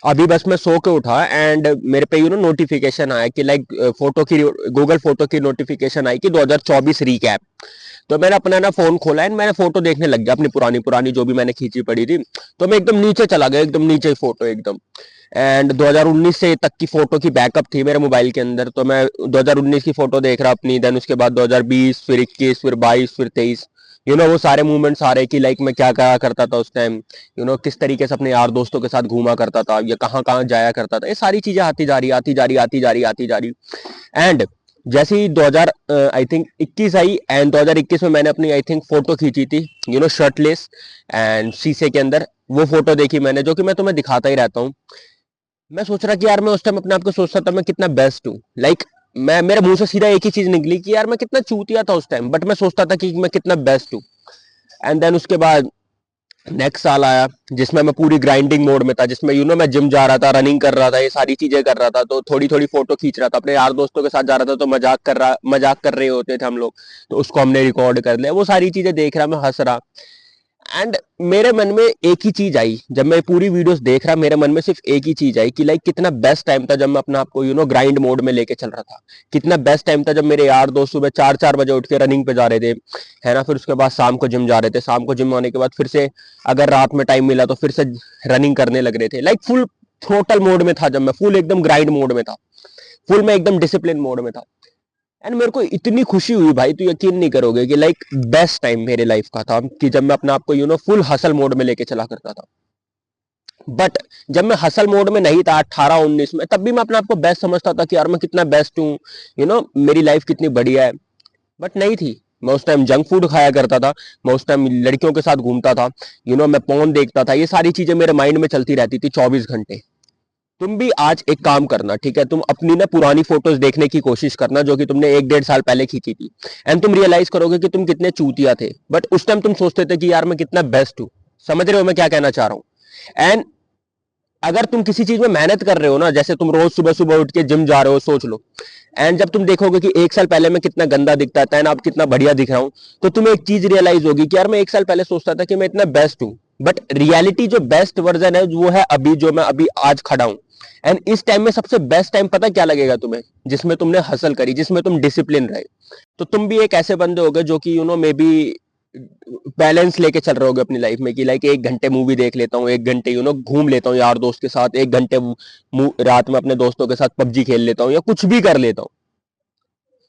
अभी बस मैं सो के उठा एंड मेरे पे नोटिफिकेशन आया कि लाइक फोटो की, गूगल फोटो की नोटिफिकेशन आई कि 2024 रीकैप। तो मैंने अपना ना फोन खोला एंड मैंने फोटो देखने लग गया अपनी पुरानी पुरानी जो भी मैंने खींची पड़ी थी। तो मैं एकदम नीचे चला गया, एकदम नीचे फोटो एकदम। एंड 2019 से तक की फोटो की बैकअप थी मेरे मोबाइल के अंदर, तो मैं 2019 की फोटो देख रहा अपनी। देन उसके बाद 2020, फिर 21, फिर 22, फिर 23। वो सारे मूवमेंट्स आ रहे कि लाइक मैं क्या क्या करता था उस टाइम, किस तरीके से अपने यार दोस्तों के साथ घूमा करता था या कहाँ कहाँ जाया करता था। ये सारी चीजें आती जा रही, आती जा रही, आती जा रही, आती जा रही। एंड जैसे ही 2000 आई थिंक 21 आई, एंड 2021 में मैंने अपनी आई थिंक फोटो खींची थी शर्टलेस एंड शीशे के अंदर। वो फोटो देखी मैंने, जो कि मैं तुम्हें दिखाता ही रहता हूँ। मैं सोच रहा कि यार मैं उस टाइम अपने आप को सोचता था मैं कितना बेस्ट हूँ। लाइक मैं, मेरे मुंह से सीधा एक ही चीज निकली कि यार मैं कितना चूतिया था उस टाइम, बट मैं सोचता था कि मैं कितना बेस्ट हूँ। एंड देन उसके बाद नेक्स्ट साल आया जिसमें मैं पूरी ग्राइंडिंग मोड में था, जिसमें मैं जिम जा रहा था, रनिंग कर रहा था, ये सारी चीजें कर रहा था। तो थोड़ी थोड़ी फोटो खींच रहा था, अपने यार दोस्तों के साथ जा रहा था, तो मजाक कर रहे होते थे हम लोग। तो उसको हमने रिकॉर्ड कर लिया। वो सारी चीजें देख रहा, मैं हंस रहा। एंड मेरे मन में एक ही चीज आई, जब मैं पूरी वीडियोस देख रहा मेरे मन में सिर्फ एक ही चीज आई कि लाइक कितना बेस्ट टाइम था जब मैं अपना आपको ग्राइंड मोड में लेके चल रहा था। कितना बेस्ट टाइम था जब मेरे यार दोस्त सुबह 4-4 बजे उठ के रनिंग पे जा रहे थे, है ना। फिर उसके बाद शाम को जिम जा रहे थे, शाम को जिम आने के बाद फिर से अगर रात में टाइम मिला तो फिर से रनिंग करने लग रहे थे। लाइक फुल थ्रोटल मोड में था, जब मैं फुल एकदम ग्राइंड मोड में था, फुल में एकदम डिसिप्लिन मोड में था। एंड मेरे को इतनी खुशी हुई भाई, तू यकीन नहीं करोगे कि लाइक बेस्ट टाइम मेरे लाइफ का था कि जब मैं अपना आपको फुल हसल मोड में लेके चला करता था। बट जब मैं हसल मोड में नहीं था 18-19 में, तब भी मैं अपने आप को बेस्ट समझता था कि यार मैं कितना बेस्ट हूँ, मेरी लाइफ कितनी बढ़िया है। बट नहीं थी। मैं उस टाइम जंक फूड खाया करता था, मैं उस टाइम लड़कियों के साथ घूमता था, मैं पॉर्न देखता था। ये सारी चीजें मेरे माइंड में चलती रहती थी 24 घंटे। तुम भी आज एक काम करना, ठीक है, तुम अपनी ना पुरानी फोटोज देखने की कोशिश करना जो कि तुमने 1-1.5 साल पहले खींची थी। एंड तुम रियलाइज करोगे कि तुम कितने चूतिया थे, बट उस टाइम तुम सोचते थे कि यार मैं कितना बेस्ट हूँ। समझ रहे हो मैं क्या कहना चाह रहा हूँ। एंड अगर तुम किसी चीज में मेहनत कर रहे हो ना, जैसे तुम रोज सुबह सुबह उठ के जिम जा रहे हो, सोच लो। एंड जब तुम देखोगे कि 1 साल पहले मैं कितना गंदा दिखता था एंड अब कितना बढ़िया दिख रहा हूं, तो तुम्हें एक चीज रियलाइज होगी कि यार मैं 1 साल पहले सोचता था कि मैं इतना बेस्ट हूं, बट रियलिटी जो बेस्ट वर्जन है वो है अभी, जो मैं अभी आज खड़ा हूं। एंड इस टाइम में सबसे बेस्ट टाइम पता क्या लगेगा तुम्हें? जिसमें तुमने हसल करी, जिसमें तुम डिसिप्लिन रहे। तो तुम भी एक ऐसे बंदे होगे जो कि मे बी बैलेंस लेके चल रहे होगे अपनी लाइफ में कि लाइक 1 घंटे मूवी देख लेता हूँ, 1 घंटे घूम लेता हूँ यार दोस्त के साथ, 1 घंटे रात में अपने दोस्तों के साथ पबजी खेल लेता हूँ या कुछ भी कर लेता हूँ।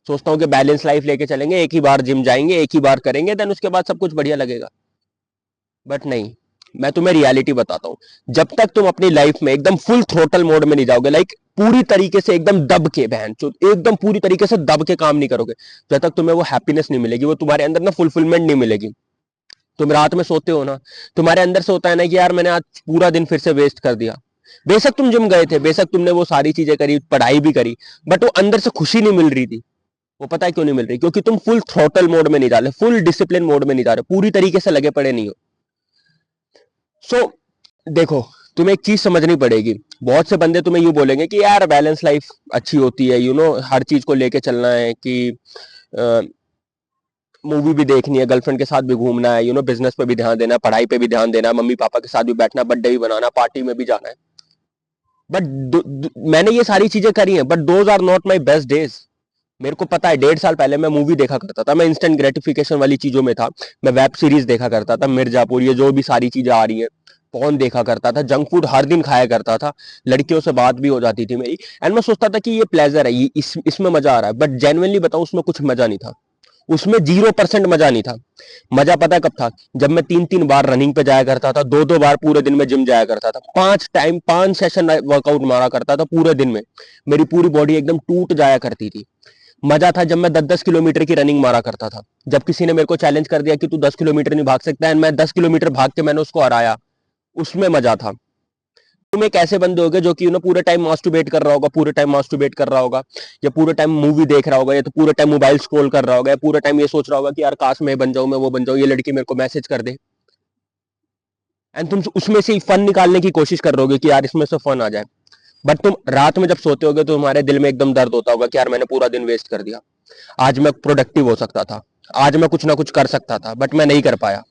सोचता हूँ कि बैलेंस लाइफ लेके चलेंगे, एक ही बार जिम जाएंगे, एक ही बार करेंगे, देन उसके बाद सब कुछ बढ़िया लगेगा। बट नहीं, मैं तुम्हें रियलिटी बताता हूँ। जब तक तुम अपनी लाइफ में एकदम फुल थ्रोटल मोड में नहीं जाओगे, लाइक पूरी तरीके से एकदम दब के, बहन चो एकदम पूरी तरीके से दब के काम नहीं करोगे, जब तक तुम्हें वो हैप्पीनेस नहीं मिलेगी, वो तुम्हारे अंदर ना फुलफिलमेंट नहीं मिलेगी। तुम रात में सोते हो ना, तुम्हारे अंदर से होता है ना कि यार मैंने आज पूरा दिन फिर से वेस्ट कर दिया। बेशक तुम जिम गए थे, बेशक तुमने वो सारी चीजें करी, पढ़ाई भी करी, बट वो अंदर से खुशी नहीं मिल रही थी। वो पता है क्यों नहीं मिल रही? क्योंकि तुम फुल थ्रोटल मोड में नहीं जा रहे, फुल डिसिप्लिन मोड में नहीं जा रहे, पूरी तरीके से लगे पड़े नहीं हो। सो देखो, तुम्हें एक चीज समझनी पड़ेगी। बहुत से बंदे तुम्हें यूं बोलेंगे कि यार बैलेंस लाइफ अच्छी होती है, हर चीज को लेके चलना है कि मूवी भी देखनी है, गर्लफ्रेंड के साथ भी घूमना है, बिजनेस पे भी ध्यान देना है, पढ़ाई पे भी ध्यान देना है, मम्मी पापा के साथ भी बैठना, बर्थडे भी बनाना, पार्टी में भी जाना है। बट मैंने ये सारी चीजें करी हैं, but those are not my best days. मेरे को पता है 1.5 साल पहले मैं मूवी देखा करता था, मैं इंस्टेंट ग्रेटिफिकेशन वाली चीजों में था। मैं वेब सीरीज देखा करता था, मिर्जापुर, ये जो भी सारी चीजें आ रही है, पॉर्न देखा करता था, जंक फूड हर दिन खाया करता था, लड़कियों से बात भी हो जाती थी मेरी। एंड मैं सोचता था कि ये प्लेजर है, ये इसमें मजा आ रहा है, बट जेन्युइनली बताऊं उसमें कुछ मजा नहीं था। उसमें 0% मजा नहीं था। मजा पता है कब था? जब मैं 3-3 बार रनिंग पे जाया करता था, 2-2 बार पूरे दिन में जिम जाया करता था, 5 सेशन वर्कआउट मारा करता था पूरे दिन में। मेरी पूरी बॉडी एकदम टूट जाया करती थी। मजा था जब मैं 10-10 किलोमीटर की रनिंग मारा करता था। जब किसी ने मेरे को चैलेंज कर दिया कि तू 10 किलोमीटर नहीं भाग सकता है, मैं 10 किलोमीटर भाग के मैंने उसको हराया, उसमें मजा था। तुम एक ऐसे बंदे होगे जो कि पूरे टाइम मास्टरबेट कर रहा होगा, पूरे टाइम मास्टरबेट कर रहा होगा, या पूरे टाइम मूवी देख रहा होगा, या तो पूरे टाइम मोबाइल स्क्रॉल कर रहा होगा, या पूरे टाइम ये सोच रहा होगा कि यार काश मैं बन जाऊं, मैं वो बन जाऊं, ये लड़की मेरे को मैसेज कर दे। एंड तुम उसमें से फन निकालने की कोशिश कर रहे होगे कि यार इसमें से फन आ जाए। बट तुम रात में जब सोते होगे तो तुम्हारे दिल में एकदम दर्द होता होगा कि यार मैंने पूरा दिन वेस्ट कर दिया। आज मैं प्रोडक्टिव हो सकता था, आज मैं कुछ ना कुछ कर सकता था, बट मैं नहीं कर पाया।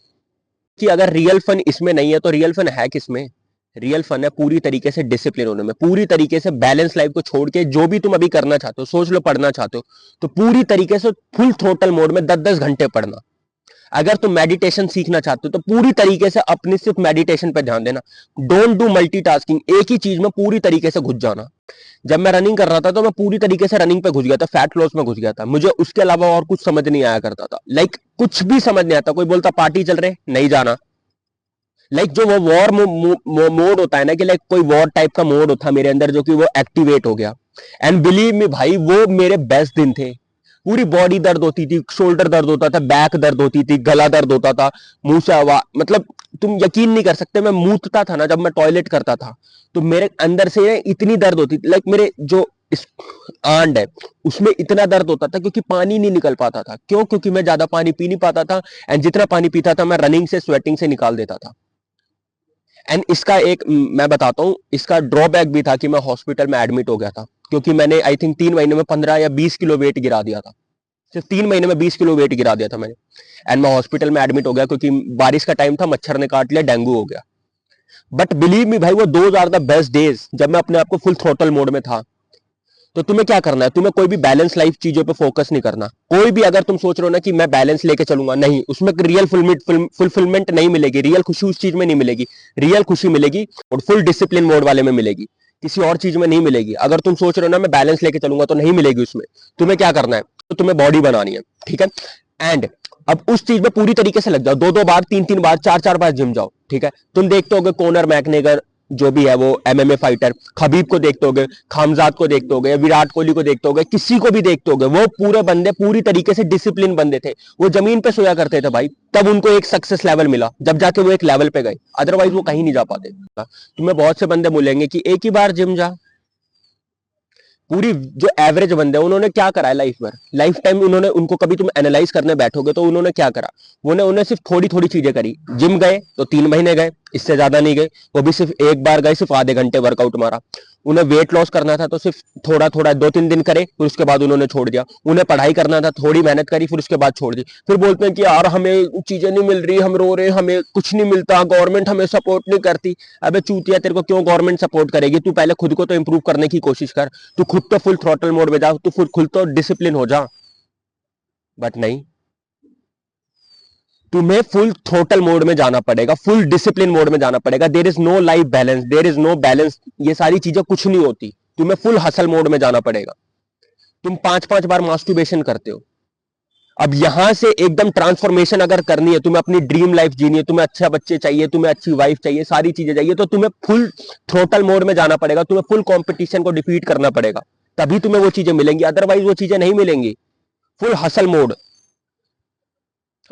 कि अगर रियल फन इसमें नहीं है तो रियल फन है किसमें? रियल फन है पूरी तरीके से डिसिप्लिन होने में, पूरी तरीके से बैलेंस लाइफ को छोड़ के जो भी तुम अभी करना चाहते हो, सोच लो पढ़ना चाहते हो तो पूरी तरीके से फुल थ्रोटल मोड में 10-10 घंटे पढ़ना। अगर तुम मेडिटेशन सीखना चाहते हो तो पूरी तरीके से अपनी सिर्फ मेडिटेशन पे ध्यान देना। डोंट डू मल्टीटास्किंग, एक ही चीज में पूरी तरीके से घुस जाना। जब मैं रनिंग कर रहा था तो मैं पूरी तरीके से रनिंग पे घुस गया था, फैट लॉस में घुस गया था, मुझे उसके अलावा और कुछ समझ नहीं आया करता था। लाइक कुछ भी समझ नहीं आता, कोई बोलता पार्टी चल रहे नहीं जाना। लाइक जो वो वॉर मोड होता है ना, कि लाइक कोई वॉर टाइप का मोड होता मेरे अंदर जो कि वो एक्टिवेट हो गया। एंड बिलीव मी भाई, वो मेरे बेस्ट दिन थे। पूरी बॉडी दर्द होती थी, शोल्डर दर्द होता था, बैक दर्द होती थी, गला दर्द होता था, मुंह से हवा, मतलब तुम यकीन नहीं कर सकते, मैं मूतता था ना जब मैं टॉयलेट करता था तो मेरे अंदर से इतनी दर्द होती थी। लाइक मेरे जो इस आंड है उसमें इतना दर्द होता था क्योंकि पानी नहीं निकल पाता था। क्यों? क्योंकि मैं ज्यादा पानी पी नहीं पाता था, एंड जितना पानी पीता था मैं रनिंग से, स्वेटिंग से निकाल देता था। एंड इसका एक मैं बताता हूं, इसका ड्रॉबैक भी था कि मैं हॉस्पिटल में एडमिट हो गया था, क्योंकि मैंने आई थिंक 3 महीने में 15 या 20 किलो वेट गिरा दिया था। सिर्फ 3 महीने में 20 किलो वेट गिरा दिया था मैंने। एंड मैं हॉस्पिटल में एडमिट हो गया क्योंकि बारिश का टाइम था, मच्छर ने काट लिया, डेंगू हो गया। बट बिलीव मी भाई, वो those are the best days जब मैं अपने आप को फुल थ्रोटल मोड में था। तो तुम्हें क्या करना है, तुम्हें कोई भी बैलेंस लाइफ चीजों पे फोकस नहीं करना। कोई भी अगर तुम सोच रहे हो ना कि मैं बैलेंस लेके चलूंगा, नहीं, उसमें रियल फुलफिलमेंट नहीं मिलेगी, रियल खुशी उस चीज में नहीं मिलेगी। रियल खुशी मिलेगी और फुल डिसिप्लिन मोड वाले में मिलेगी, किसी और चीज में नहीं मिलेगी। अगर तुम सोच रहे हो ना मैं बैलेंस लेके चलूंगा, तो नहीं मिलेगी उसमें। तुम्हें क्या करना है, तो तुम्हें बॉडी बनानी है, ठीक है। एंड अब उस चीज में पूरी तरीके से लग जाओ, 2-2 बार, 3-3 बार, 4-4 बार जिम जाओ, ठीक है। तुम देखते होगे कॉनर मैकनेगर जो भी है वो एमएमए फाइटर, खबीब को देखते होगे, खामजाद को देखते होगे, विराट कोहली को देखते होगे, किसी को भी देखते होगे, वो पूरे बंदे पूरी तरीके से डिसिप्लिन बंदे थे। वो जमीन पे सोया करते थे भाई, तब उनको एक सक्सेस लेवल मिला, जब जाके वो एक लेवल पे गए, अदरवाइज वो कहीं नहीं जा पाते। तुम्हें बहुत से बंदे बोलेंगे कि एक ही बार जिम जा। पूरी जो एवरेज बंदे हैं उन्होंने क्या करा है लाइफ भर, लाइफ टाइम उन्होंने, उनको कभी तुम एनालाइज करने बैठोगे तो उन्होंने क्या करा, उन्हें सिर्फ थोड़ी थोड़ी चीजें करी। जिम गए तो 3 महीने गए, इससे ज्यादा नहीं गए, वो भी सिर्फ एक बार गए, सिर्फ आधे घंटे वर्कआउट मारा। उन्हें वेट लॉस करना था तो सिर्फ थोड़ा थोड़ा 2-3 दिन करे, फिर उसके बाद उन्होंने छोड़ दिया। उन्हें पढ़ाई करना था, थोड़ी मेहनत करी, फिर उसके बाद छोड़ दी। फिर बोलते हैं कि यार हमें चीजें नहीं मिल रही, हम रो रहे, हमें कुछ नहीं मिलता, गवर्नमेंट हमें सपोर्ट नहीं करती। अबे चूतिया, तेरे को क्यों गवर्नमेंट सपोर्ट करेगी? तू पहले खुद को तो इंप्रूव करने की कोशिश कर। तू खुद तो फुल थ्रॉटल मोड में जा, तू खुद तो डिसिप्लिन हो जा। बट नहीं, तुम्हें फुल थ्रोटल मोड में जाना पड़ेगा, फुल डिसिप्लिन मोड में जाना पड़ेगा। There is no life balance, there is no balance, ये सारी चीजें कुछ नहीं होती। तुम्हें फुल हसल मोड में जाना पड़ेगा। तुम 5-5 बार मास्टरबेशन करते हो। अब यहां से एकदम ट्रांसफॉर्मेशन अगर करनी है, तुम्हें अपनी ड्रीम लाइफ जीनी है, तुम्हें अच्छा बच्चे चाहिए, तुम्हें अच्छी वाइफ चाहिए, सारी चीजें चाहिए, तो तुम्हें फुल थ्रोटल मोड में जाना पड़ेगा। तुम्हें फुल कंपटीशन को डिफीट करना पड़ेगा, तभी तुम्हें वो चीजें मिलेंगी, अदरवाइज वो चीजें नहीं मिलेंगी। Full hustle mode.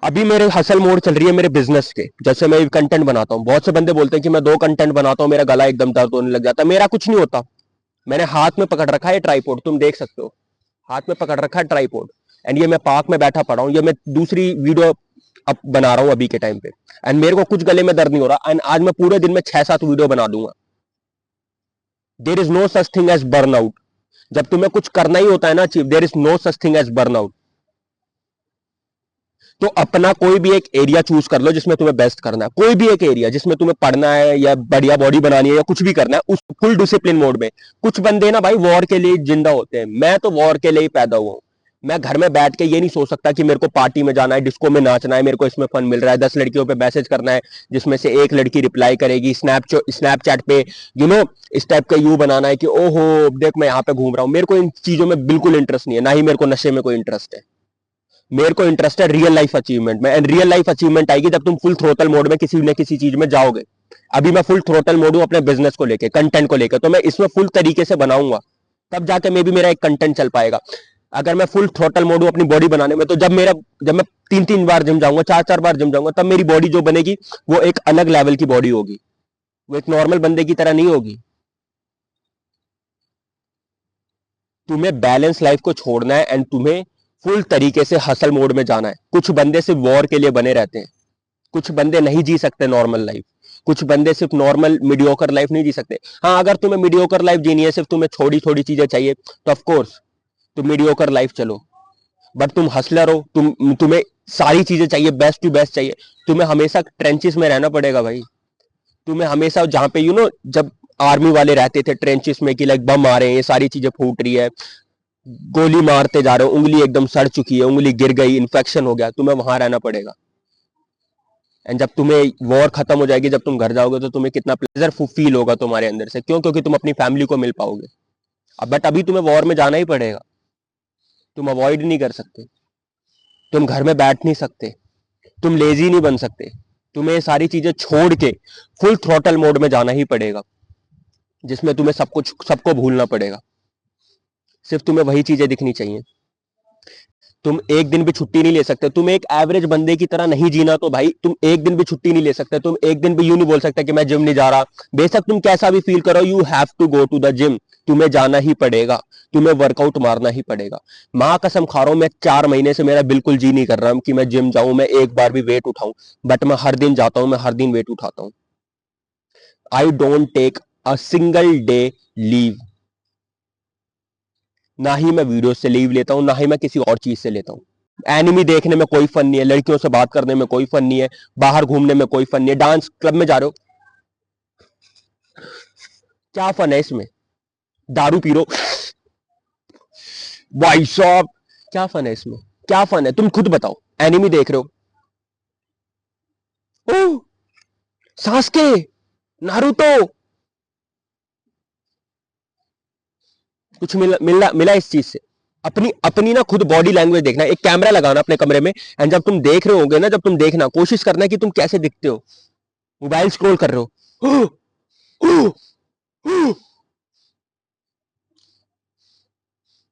अभी मेरे हसल मोड चल रही है मेरे बिजनेस के, जैसे मैं कंटेंट बनाता हूं। बहुत से बंदे बोलते हैं कि मैं 2 कंटेंट बनाता हूं, मेरा गला एकदम दर्द होने लग जाता है। मेरा कुछ नहीं होता। मैंने हाथ में पकड़ रखा है ट्राइपॉड, तुम देख सकते हो, हाथ में पकड़ रखा है ट्राइपॉड। एंड ये मैं पार्क में बैठा पड़ा हूं, ये मैं दूसरी वीडियो अब बना रहा हूं अभी के टाइम पे। एंड मेरे को कुछ गले में दर्द नहीं हो रहा। एंड आज मैं पूरे दिन में 6-7 वीडियो बना दूंगा। There is no such thing as burnout. जब तुम्हें कुछ करना ही होता है ना achieve, there is no such thing as burnout. तो अपना कोई भी एक एरिया चूज कर लो जिसमें तुम्हें बेस्ट करना है, कोई भी एक एरिया जिसमें तुम्हें पढ़ना है या बढ़िया बॉडी बनानी है या कुछ भी करना है, उस फुल डिसिप्लिन मोड में। कुछ बंदे ना भाई वॉर के लिए जिंदा होते हैं, मैं तो वॉर के लिए ही पैदा हुआ हूं। मैं घर में बैठ के ये नहीं सोच सकता कि मेरे को पार्टी में जाना है, डिस्को में नाचना है, मेरे को इसमें फन मिल रहा है, 10 लड़कियों पे मैसेज करना है जिसमें से एक लड़की रिप्लाई करेगी, स्नैपचैट पे इस टाइप का यू बनाना है कि ओहो देख मैं यहाँ पे घूम रहा हूँ। मेरे को इन चीजों में बिल्कुल इंटरेस्ट नहीं है, ना ही मेरे को नशे में कोई इंटरेस्ट है। मेरे को इंटरेस्ट है रियल लाइफ अचीवमेंट में। एंड रियल लाइफ अचीवमेंट आएगी जब तुम फुल थ्रोटल मोड में किसी न किसी चीज में जाओगे। अभी मैं फुल थ्रोटल मोड हूं अपने बिजनेस को लेके, कंटेंट को लेकर, तो मैं इसमें फुल तरीके से बनाऊंगा, तब जाके मे भी मेरा एक कंटेंट चल पाएगा। अगर मैं फुल थ्रोटल मोड हूं अपनी बॉडी बनाने में, तो जब मैं 3-3 बार जिम जाऊंगा, 4-4 बार जिम जाऊंगा, तब मेरी बॉडी जो बनेगी वो एक अलग लेवल की बॉडी होगी, वो एक नॉर्मल बंदे की तरह नहीं होगी। तुम्हें बैलेंस लाइफ को छोड़ना है एंड तुम्हें फुल तरीके से हसल मोड में जाना है। कुछ बंदे सिर्फ वॉर के लिए बने रहते हैं, कुछ बंदे नहीं जी सकते नॉर्मल लाइफ, कुछ बंदे सिर्फ नॉर्मल मीडियोकर लाइफ नहीं जी सकते। हाँ, अगर तुम्हें मीडियोकर लाइफ जीनी है, सिर्फ तुम्हें थोड़ी थोड़ी चीजें चाहिए, तो ऑफ कोर्स तुम मीडियोकर लाइफ चलो। बट तुम हसलर हो, तुम्हें सारी चीजें चाहिए, बेस्ट टू बेस्ट चाहिए, तुम्हें हमेशा ट्रेंचेस में रहना पड़ेगा भाई। तुम्हें हमेशा जहां पे जब आर्मी वाले रहते थे ट्रेंचेस में कि लाइक बम आ रहे हैं, ये सारी चीजें फूट रही है, गोली मारते जा रहे हो, उंगली एकदम सड़ चुकी है, उंगली गिर गई, इन्फेक्शन हो गया, तुम्हें वहां रहना पड़ेगा। एंड जब तुम्हें वॉर खत्म हो जाएगी, जब तुम घर जाओगे, तो तुम्हें कितना प्लेजर फील होगा तुम्हारे अंदर से। क्यों? क्योंकि तुम अपनी फैमिली को मिल पाओगे। अब बट अभी तुम्हें वॉर में जाना ही पड़ेगा, तुम अवॉइड नहीं कर सकते, तुम घर में बैठ नहीं सकते, तुम लेजी नहीं बन सकते, तुम्हें ये सारी चीजें छोड़ के फुल थ्रॉटल मोड में जाना ही पड़ेगा, जिसमें तुम्हें सब कुछ सबको भूलना पड़ेगा, सिर्फ तुम्हें वही चीजें दिखनी चाहिए। तुम एक दिन भी छुट्टी नहीं ले सकते, तुम एक एवरेज बंदे की तरह नहीं जीना, तो भाई तुम एक दिन भी छुट्टी नहीं ले सकते, तुम एक दिन भी यूं नहीं बोल सकते कि मैं जिम नहीं जा रहा। बेशक तुम कैसा भी फील करो, you have to go to the gym, तुम्हें जाना ही पड़ेगा, तुम्हें वर्कआउट मारना ही पड़ेगा। मां कसम खा रहा हूं, मैं 4 महीने से मेरा बिल्कुल जी नहीं कर रहा कि मैं जिम जाऊं, मैं एक बार भी वेट उठाऊं, बट मैं हर दिन जाता हूं, मैं हर दिन वेट उठाता हूं। I don't take a single day leave, ना ही मैं वीडियो से लीव लेता हूं, ना ही मैं किसी और चीज से लेता हूं। एनिमी देखने में कोई फन नहीं है, लड़कियों से बात करने में कोई फन नहीं है, बाहर घूमने में कोई फन नहीं है, डांस क्लब में जा रहे हो, क्या फन है इसमें? दारू पी रो, भाई साहब, क्या फन है इसमें? क्या फन है? तुम खुद बताओ। एनिमी देख रहे हो, ओह सास्के, नारुतो, कुछ मिला मिला इस चीज से? अपनी अपनी ना खुद बॉडी लैंग्वेज देखना, एक कैमरा लगाना अपने कमरे में, एंड जब तुम देख रहे होगे ना, जब तुम देखना कोशिश करना कि तुम कैसे दिखते हो, मोबाइल स्क्रॉल कर रहे हो,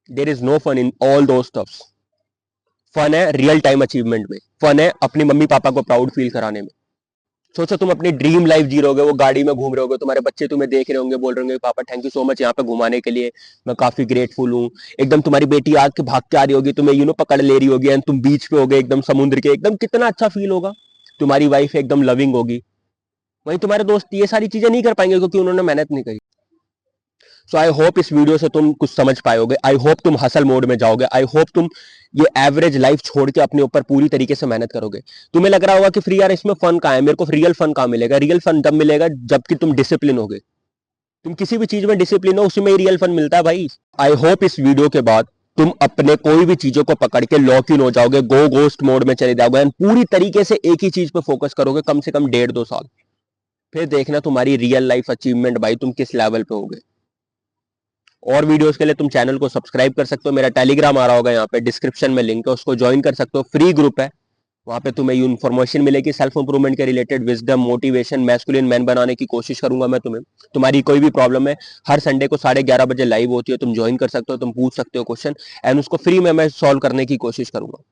there is no fun in all those stuffs. Fun है रियल टाइम अचीवमेंट में, फन है अपनी मम्मी पापा को प्राउड फील कराने में। सोचो तुम अपनी ड्रीम लाइफ जी रहोगे, वो गाड़ी में घूम रहे होगे, तुम्हारे बच्चे तुम्हें देख रहे होंगे, बोल रहे होंगे पापा थैंक यू सो मच यहाँ पे घुमाने के लिए, मैं काफी ग्रेटफुल हूँ। एकदम तुम्हारी बेटी आके भाग के आ रही होगी, तुम्हें पकड़ ले रही होगी, एंड तुम बीच पे होगे एकदम समुद्र के, एकदम कितना अच्छा फील होगा। तुम्हारी वाइफ एकदम लविंग होगी। वहीं तुम्हारे दोस्त ये सारी चीजें नहीं कर पाएंगे क्योंकि उन्होंने मेहनत नहीं करी। सो आई होप इस वीडियो से तुम कुछ समझ पाओगे, आई होप तुम हसल मोड में जाओगे, आई होप तुम ये एवरेज लाइफ छोड़ के अपने ऊपर पूरी तरीके से मेहनत करोगे। तुम्हें लग रहा होगा कि फ्री यार इसमें फन कहाँ है, मेरे को रियल फन कहाँ मिलेगा? रियल फन तब मिलेगा जबकि तुम डिसिप्लिन होगे। तुम किसी भी चीज में डिसिप्लिन हो, उसी में ही रियल फन मिलता है भाई। आई होप इस वीडियो के बाद तुम अपने कोई भी चीजों को पकड़ के लॉक इन हो जाओगे, गो गोस्ट मोड में चले जाओगे, एंड पूरी तरीके से एक ही चीज पे फोकस करोगे कम से कम 1.5-2 साल। फिर देखना तुम्हारी रियल लाइफ अचीवमेंट भाई, तुम किस लेवल पे होगे। और वीडियोस के लिए तुम चैनल को सब्सक्राइब कर सकते हो, मेरा टेलीग्राम आ रहा होगा यहाँ पे डिस्क्रिप्शन में लिंक है, उसको ज्वाइन कर सकते हो, फ्री ग्रुप है। वहां पे तुम्हें ये इन्फॉर्मेशन मिलेगी सेल्फ इंप्रूवमेंट के related, wisdom, motivation, masculine man बनाने की कोशिश करूंगा मैं तुम्हें। तुम्हारी कोई भी प्रॉब्लम है, हर संडे को 11:30 बजे लाइव होती है, तुम ज्वाइन कर सकते हो, तुम पूछ सकते हो क्वेश्चन, एंड उसको फ्री में मैं सॉल्व करने की कोशिश करूंगा।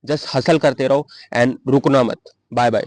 जस्ट हसल करते रहो एंड रुकना मत। Bye bye.